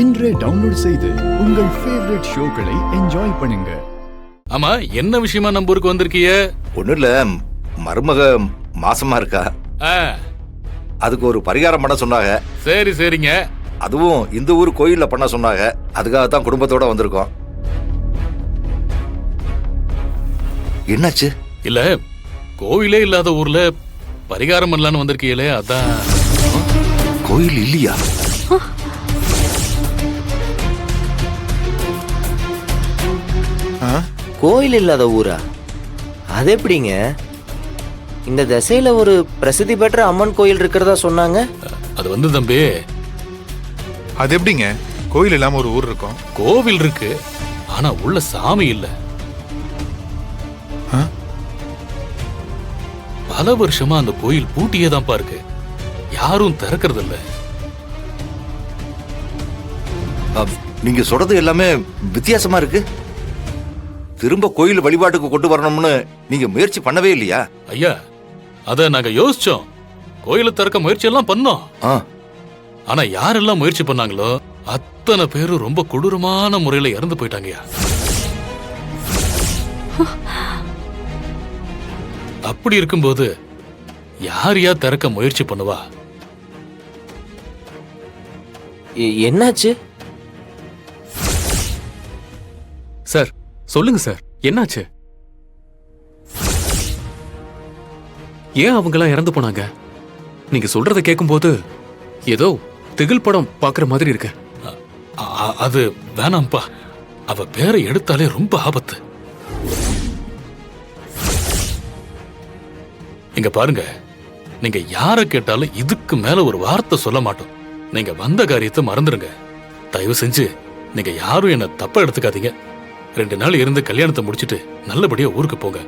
இன்றே டவுன்லோட் செய்து உங்கள் ஃபேவரட் ஷோக்களை என்ஜாய் பண்ணுங்க. ஆமா, என்ன விஷயமா நம்ம ஊருக்கு வந்திருக்கீங்க? ஒன்னும் இல்ல, மருமக மாசமா இருக்கா. அதுக்கு ஒரு பரிகாரம் பண்ண சொன்னாங்க. சரி சரிங்க. அதுவும் இந்த ஊர் கோயில்ல பண்ண சொன்னாங்க. அதுக்காகத்தான் குடும்பத்தோட வந்திருக்கோம். என்னாச்சு? இல்ல, கோயிலே இல்லாத ஊர்ல பரிகாரம் பண்ணலான்னு வந்திருக்கீங்களே, அதான். கோயில் இல்லையா? கோயில் இல்லாத ஊரா? அது எப்படிங்க? இந்த திசையில ஒரு பிரசித்தி பெற்ற அம்மன் கோயில் இருக்கிறதா சொன்னாங்க. அது வந்து தம்பி, அது எப்படிங்க கோயில் இல்லாம ஒரு ஊர் இருக்கும்? கோவில் இருக்கு, ஆனா உள்ள சாமி இல்ல. பல வருஷமா அந்த கோயில் பூட்டியே தான் இருக்கு, யாரும் திறக்கிறது இல்ல. நீங்க சொல்றது எல்லாமே வித்தியாசமா இருக்கு. திரும்ப கோயில் வழிபாட்டுக்கு கொண்டு வரணும்னு நீங்க முயற்சி பண்ணவே இல்லையா? ஐயா, அத நாங்க யோசிச்சோம், கோயிலை திறக்க முயற்சி எல்லாம் பண்ணோம். ஆனா யாரெல்லாம் முயற்சி பண்ணாங்களோ அத்தனை பேரும் ரொம்ப கொடூரமான முறையில இறந்து போயிட்டாங்கய்யா. அப்படி இருக்கும்போது யாரையா திறக்க முயற்சி பண்ணுவா? என்னாச்சு சார்? சொல்லுங்க சார், என்னாச்சு? ஏன் அவங்கெல்லாம் இறந்து போனாங்க? நீங்க சொல்றத கேட்கும்போது ஏதோ திகில் படம் பாக்குற மாதிரி இருக்கு. அது வேணாம்பா, அவ பேரை எடுத்தாலே ரொம்ப ஆபத்து. இங்க பாருங்க, நீங்க யார கேட்டாலும் இதுக்கு மேல ஒரு வார்த்தை சொல்ல மாட்டோம். நீங்க வந்த காரியத்தை மறந்துடுங்க. தயவு செஞ்சு நீங்க யாரும் என்ன தப்பா எடுத்துக்காதீங்க. 2 நாள் இருந்து கல்யாணத்தை முடிச்சிட்டு நல்லபடியா ஊருக்கு போங்க.